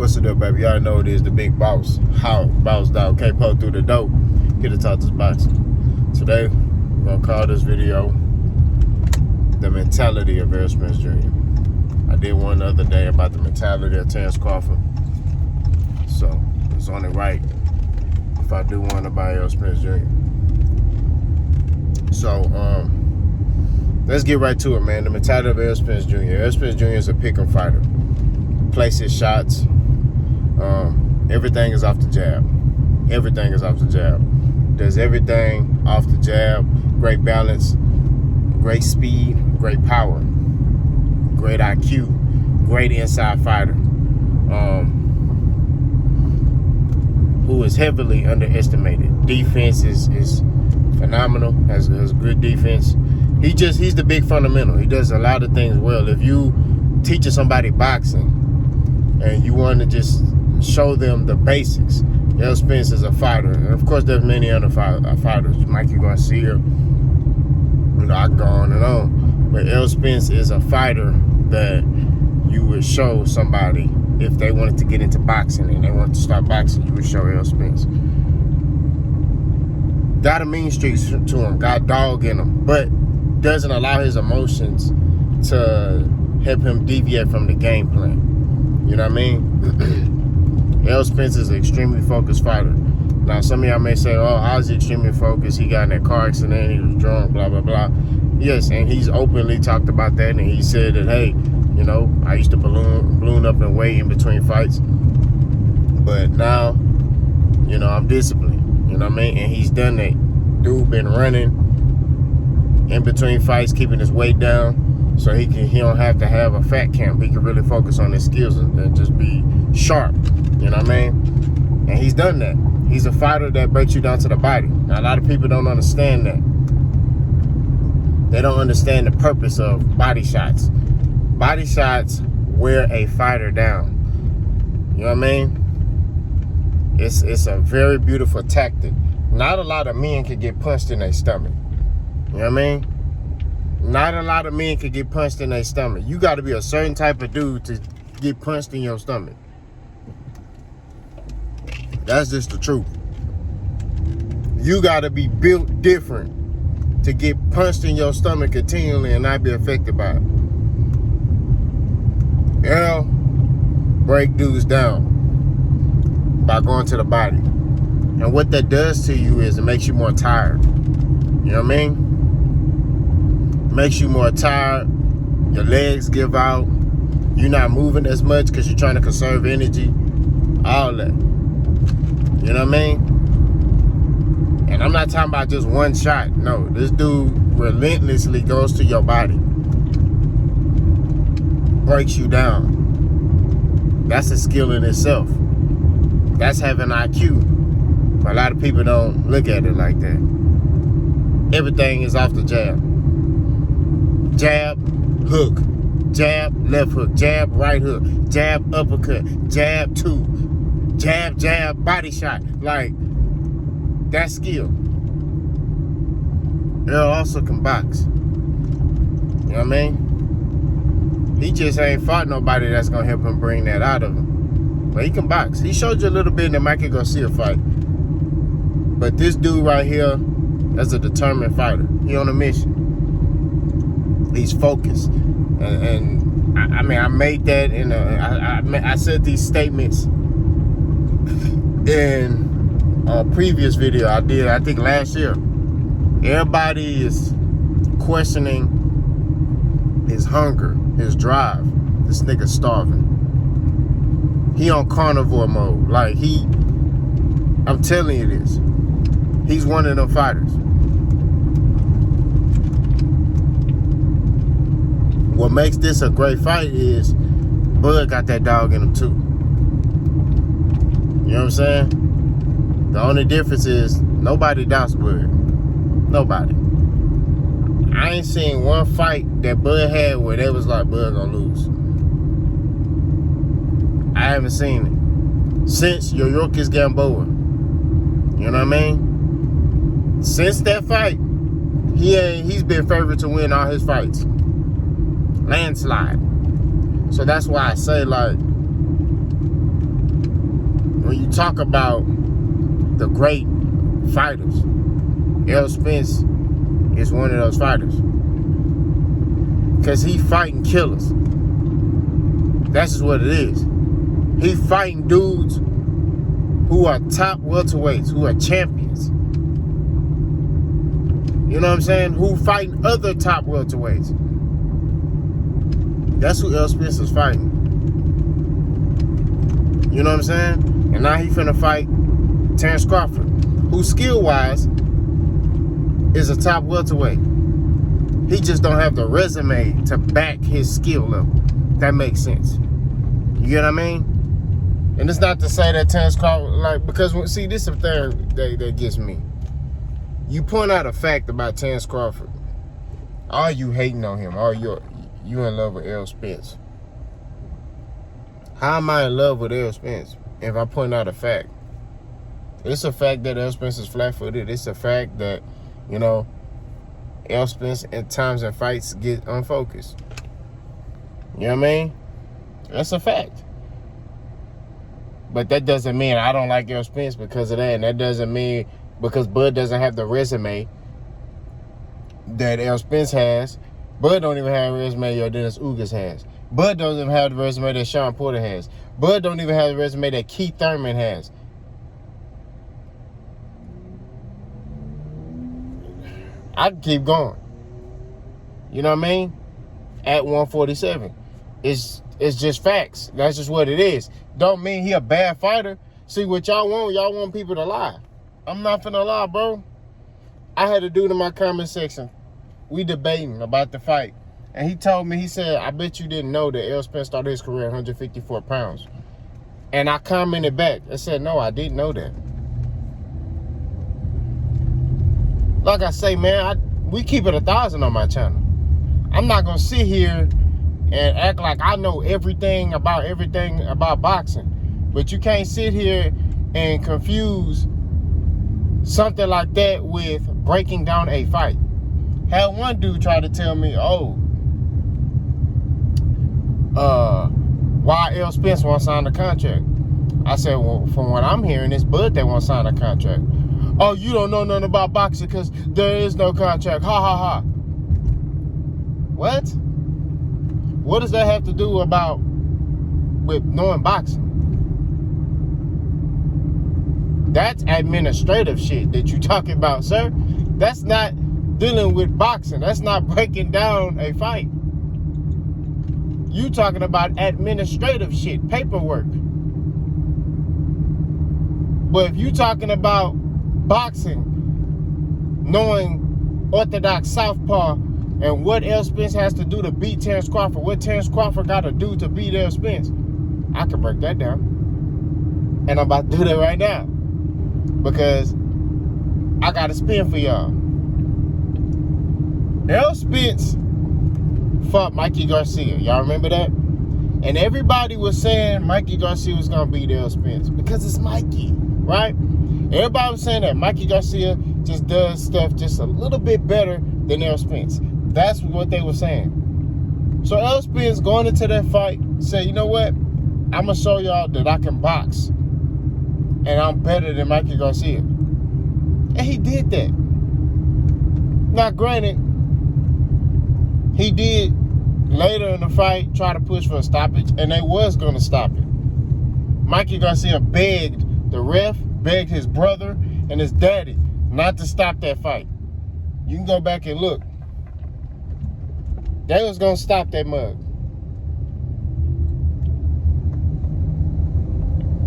What's it up, baby? Y'all know it is the big boss. How boss dog can't pull through the dope. Here to talk this boxing. Today, we're gonna call this video the mentality of Errol Spence Jr. I did one the other day about the mentality of Terrence Crawford. So it's only right if I do one about Errol Spence Jr. So let's get right to it, man. The mentality of Errol Spence Jr. Errol Spence Jr. is a pick-em fighter. Places shots. Everything is off the jab. Everything is off the jab. Does everything off the jab. Great balance, great speed, great power, great IQ, great inside fighter. Who is heavily underestimated. Defense is phenomenal. Has good defense. He's the big fundamental. He does a lot of things well. If you teaching somebody boxing and you want to just show them the basics, Errol Spence is a fighter. And of course, there's many other fighters. Mikey Garcia. I can go on and on. But Errol Spence is a fighter that you would show somebody if they wanted to get into boxing and they wanted to start boxing. You would show Errol Spence. Got a mean streak to him. Got dog in him. But doesn't allow his emotions to help him deviate from the game plan. You know what I mean? Errol Spence is an extremely focused fighter. Now, some of y'all may say, oh, how's he extremely focused? He got in that car accident, he was drunk, blah, blah, blah. Yes, and he's openly talked about that, and he said that, hey, you know, I used to balloon up and weight in between fights. But now, you know, I'm disciplined. You know what I mean? And he's done that. Dude been running in between fights, keeping his weight down. So he don't have to have a fat camp. He can really focus on his skills and just be sharp. You know what I mean? And he's done that. He's a fighter that breaks you down to the body. Now, a lot of people don't understand that. They don't understand the purpose of body shots. Body shots wear a fighter down. You know what I mean? It's a very beautiful tactic. Not a lot of men can get punched in their stomach. You know what I mean? Not a lot of men can get punched in their stomach. You got to be a certain type of dude to get punched in your stomach. That's just the truth. You got to be built different to get punched in your stomach continually and not be affected by it. Errol break dudes down by going to the body. And what that does to you is it makes you more tired. You know what I mean? Makes you more tired. Your legs give out. You're not moving as much because you're trying to conserve energy. All that. You know what I mean? And I'm not talking about just one shot. No, this dude relentlessly goes to your body. Breaks you down. That's a skill in itself. That's having IQ. But a lot of people don't look at it like that. Everything is off the jab. Jab, hook. Jab, left hook. Jab, right hook. Jab, uppercut. Jab, two. Jab, jab, body shot. Like, that's skill. Errol also can box. You know what I mean? He just ain't fought nobody that's going to help him bring that out of him. But he can box. He showed you a little bit in the Mikey Garcia fight. But this dude right here is a determined fighter. He on a mission. He's focused. And I mean, I made that in I said these statements in a previous video I did, I think last year. Everybody is questioning his hunger, his drive. This nigga's starving. He on carnivore mode. Like, I'm telling you this. He's one of them fighters. What makes this a great fight is Bud got that dog in him too. You know what I'm saying? The only difference is nobody doubts Bud. Nobody. I ain't seen one fight that Bud had where they was like, Bud gonna lose. I haven't seen it. Since Yorkis Gamboa. You know what I mean? Since that fight, he's been favored to win all his fights. Landslide. So that's why I say, like, talk about the great fighters, Errol Spence is one of those fighters. Because he fighting killers. That's just what it is. He fighting dudes who are top welterweights, who are champions. You know what I'm saying? Who fighting other top welterweights. That's who Errol Spence is fighting. You know what I'm saying? And now he finna fight Terrence Crawford, who skill-wise is a top welterweight. He just don't have the resume to back his skill level. That makes sense. You get what I mean? And it's not to say that Terrence Crawford, like, because, see, this is the thing that gets me. You point out a fact about Terrence Crawford. Are you hating on him? Are you in love with Errol Spence? How am I in love with Errol Spence if I point out a fact? It's a fact that Errol Spence is flat-footed. It's a fact that, you know, Errol Spence at times in fights get unfocused. You know what I mean? That's a fact. But that doesn't mean I don't like Errol Spence because of that. And that doesn't mean because Bud doesn't have the resume that Errol Spence has. Bud don't even have a resume that Dennis Ugas has. Bud don't even have the resume that Sean Porter has. Bud don't even have the resume that Keith Thurman has. I can keep going. You know what I mean? At 147. It's just facts. That's just what it is. Don't mean he a bad fighter. See, what y'all want people to lie. I'm not finna lie, bro. I had a dude in my comment section. We debating about the fight. And he told me, he said, I bet you didn't know that Errol Spence started his career at 154 pounds. And I commented back. I said, no, I didn't know that. Like I say, man, we keep it 1,000 on my channel. I'm not going to sit here and act like I know everything about boxing. But you can't sit here and confuse something like that with breaking down a fight. Had one dude try to tell me, why Errol Spence won't sign the contract? I said, well, from what I'm hearing, it's Bud that won't sign a contract. Oh, you don't know nothing about boxing because there is no contract. Ha, ha, ha. What? What does that have to do with knowing boxing? That's administrative shit that you talking about, sir. That's not dealing with boxing. That's not breaking down a fight. You talking about administrative shit, paperwork. But if you talking about boxing, knowing orthodox southpaw and what Errol Spence has to do to beat Terrence Crawford, what Terrence Crawford got to do to beat Errol Spence, I can break that down. And I'm about to do that right now. Because I got a spin for y'all. Errol Spence fought Mikey Garcia. Y'all remember that? And everybody was saying Mikey Garcia was going to beat Errol Spence because it's Mikey, right? Everybody was saying that Mikey Garcia just does stuff just a little bit better than Errol Spence. That's what they were saying. So Errol Spence going into that fight said, you know what? I'm going to show y'all that I can box. And I'm better than Mikey Garcia. And he did that. Now, granted, he did later in the fight try to push for a stoppage, and they was going to stop it. Mikey Garcia begged the ref, begged his brother and his daddy not to stop that fight. You can go back and look. They was going to stop that mug.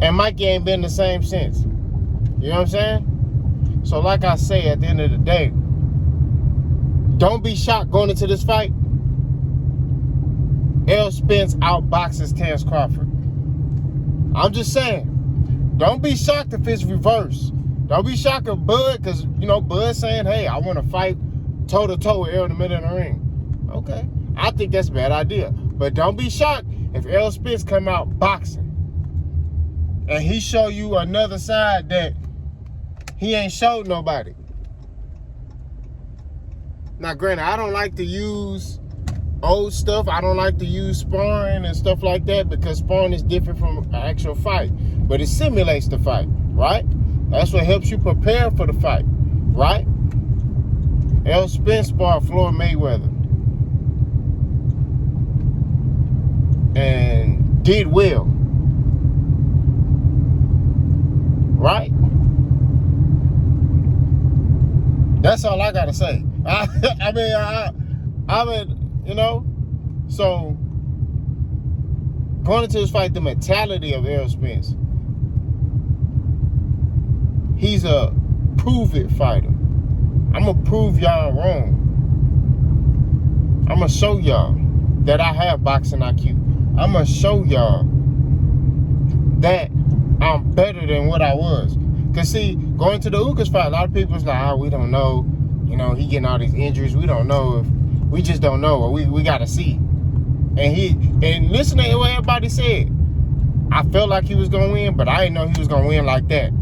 And Mikey ain't been the same since. You know what I'm saying? So like I say, at the end of the day, don't be shocked going into this fight. Errol Spence outboxes Terrence Crawford. I'm just saying. Don't be shocked if it's reverse. Don't be shocked if Bud, because, you know, Bud's saying, hey, I want to fight toe-to-toe with Errol in the middle of the ring. Okay. I think that's a bad idea. But don't be shocked if Errol Spence come out boxing. And he show you another side that he ain't showed nobody. Now, granted, I don't like to use old stuff. I don't like to use sparring and stuff like that because sparring is different from an actual fight. But it simulates the fight, right? That's what helps you prepare for the fight, right? Errol Spence sparred Floyd Mayweather and did well, right? That's all I gotta say. I mean, you know, so going into this fight, the mentality of Errol Spence, he's a prove-it fighter. I'm going to prove y'all wrong. I'm going to show y'all that I have boxing IQ. I'm going to show y'all that I'm better than what I was. Because, see, going to the Ugas fight, a lot of people is like, we don't know. You know, he getting all these injuries. We don't know if, we just don't know. Or we got to see. And listen to what everybody said. I felt like he was going to win, but I didn't know he was going to win like that.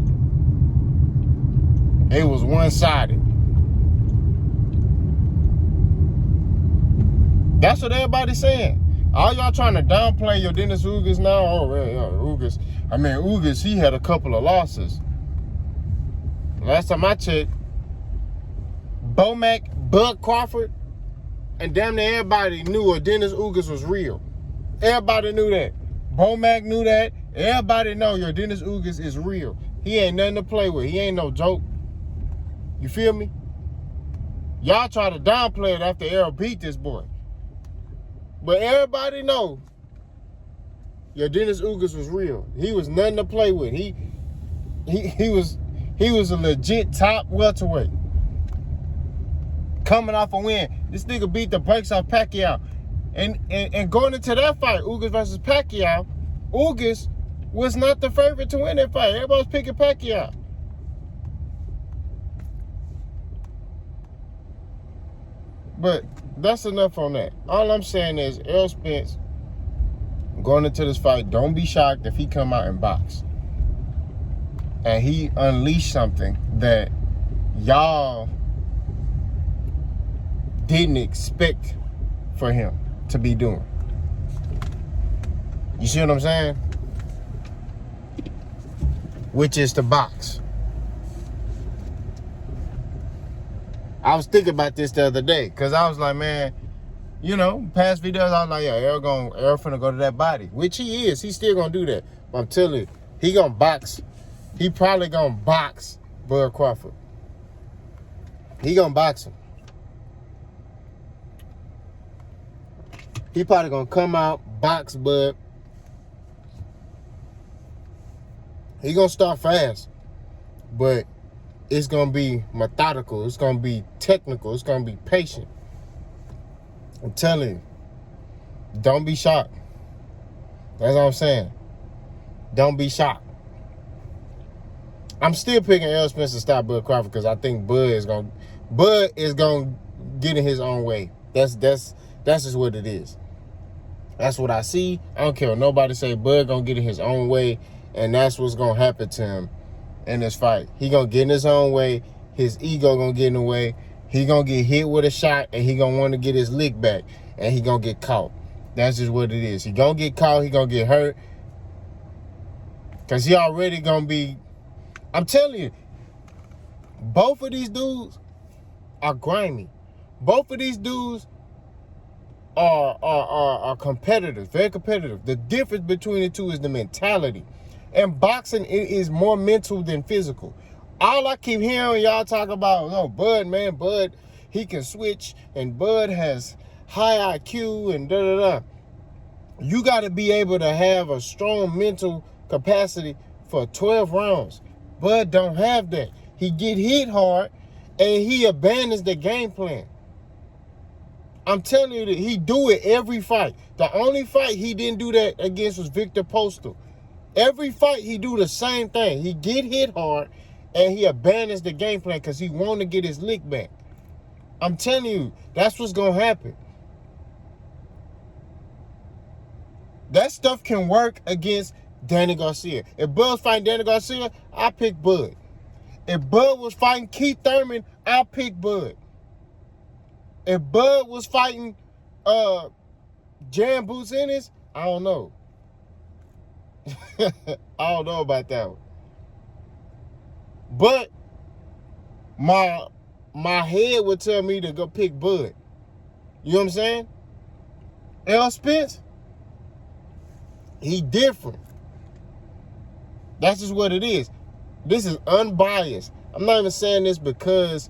It was one-sided. That's what everybody's saying. All y'all trying to downplay your Dennis Ugas now. Oh, yeah, Ugas. I mean, Ugas, he had a couple of losses. Last time I checked, Bomac, Bud Crawford, and damn near everybody knew Dennis Ugas was real. Everybody knew that. Bomac knew that. Everybody know your Dennis Ugas is real. He ain't nothing to play with. He ain't no joke. You feel me? Y'all try to downplay it after Errol beat this boy. But everybody know your Dennis Ugas was real. He was nothing to play with. He was a legit top welterweight. Coming off a win. This nigga beat the brakes off Pacquiao. And going into that fight, Ugas versus Pacquiao, Ugas was not the favorite to win that fight. Everybody was picking Pacquiao. But that's enough on that. All I'm saying is Errol Spence going into this fight, don't be shocked if he come out and box. And he unleashed something that y'all didn't expect for him to be doing. You see what I'm saying? Which is to box. I was thinking about this the other day because I was like, man, you know, past videos, I was like, yeah, Errol finna go to that body, which he is. He's still gonna do that. But I'm telling you, he gonna box. He probably gonna box Bud Crawford. He gonna box him. He probably gonna come out, box Bud. He gonna start fast, but it's gonna be methodical. It's gonna be technical. It's gonna be patient. I'm telling you, don't be shocked. That's what I'm saying. Don't be shocked. I'm still picking Errol Spence to stop Bud Crawford because I think Bud is gonna get in his own way. That's just what it is. That's what I see. I don't care what nobody say. Bud gonna get in his own way, and that's what's gonna happen to him in this fight. He gonna get in his own way. His ego gonna get in the way. He gonna get hit with a shot, and he gonna want to get his lick back, and he gonna get caught. That's just what it is. He gonna get caught. He gonna get hurt, because he already gonna be. I'm telling you, both of these dudes are grimy. Both of these dudes are competitors, very competitive. The difference between the two is the mentality. And boxing, it is more mental than physical. All I keep hearing y'all talk about, oh, Bud, man, Bud, he can switch, and Bud has high IQ, and da-da-da. You got to be able to have a strong mental capacity for 12 rounds. Bud don't have that. He get hit hard, and he abandons the game plan. I'm telling you that he do it every fight. The only fight he didn't do that against was Victor Postal. Every fight he do the same thing. He get hit hard and he abandons the game plan because he want to get his lick back. I'm telling you, that's what's going to happen. That stuff can work against Danny Garcia. If Bud was fighting Danny Garcia, I pick Bud. If Bud was fighting Keith Thurman, I pick Bud. If Bud was fighting Jam boots in this, I don't know. I don't know about that one. But my head would tell me to go pick Bud. You know what I'm saying? Errol Spence, he different. That's just what it is. This is unbiased. I'm not even saying this because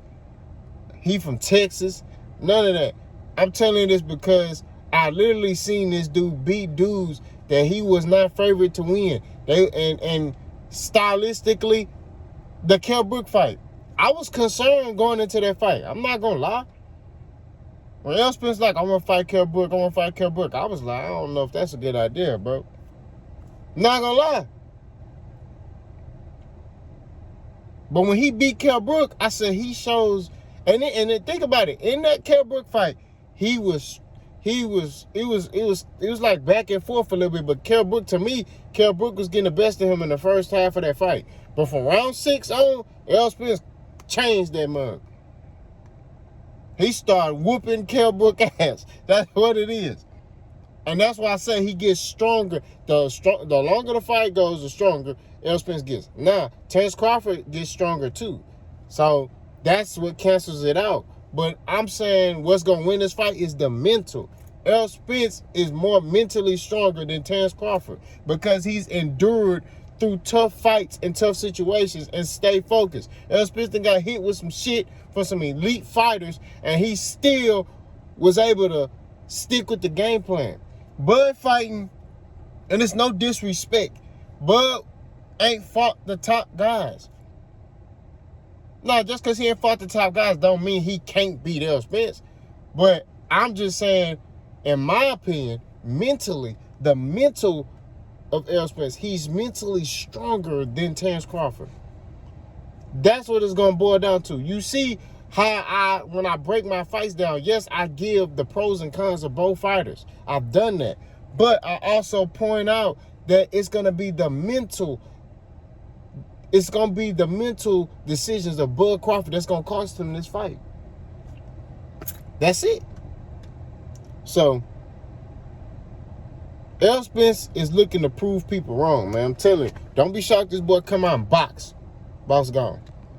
he from Texas. None of that. I'm telling you this because I literally seen this dude beat dudes that he was not favored to win. And stylistically, the Kell Brook fight, I was concerned going into that fight. I'm not gonna lie. When Errol Spence like, I want to fight Kell Brook, I was like, I don't know if that's a good idea, bro. Not gonna lie. But when he beat Kell Brook, I said he shows, and then think about it. In that Kell Brook fight, it was like back and forth a little bit. But Kell Brook was getting the best of him in the first half of that fight. But from round 6 on, Errol Spence changed that mug. He started whooping Kell Brook ass. That's what it is. And that's why I say he gets stronger. The longer the fight goes, the stronger Errol Spence gets. Now, Terence Crawford gets stronger too. So that's what cancels it out. But I'm saying what's going to win this fight is the mental. Errol Spence is more mentally stronger than Terence Crawford because he's endured through tough fights and tough situations and stay focused. Errol Spence got hit with some shit from some elite fighters, and he still was able to stick with the game plan. Bud fighting, and it's no disrespect, Bud ain't fought the top guys. Now, just because he ain't fought the top guys don't mean he can't beat Errol Spence. But I'm just saying, in my opinion, mentally, the mental of Errol Spence, he's mentally stronger than Terence Crawford. That's what it's going to boil down to. You see how when I break my fights down, yes, I give the pros and cons of both fighters. I've done that. But I also point out that it's going to be the mental decisions of Bud Crawford that's going to cost him this fight. That's it. So, Errol Spence is looking to prove people wrong, man. I'm telling you. Don't be shocked this boy come out and box. Boss gone.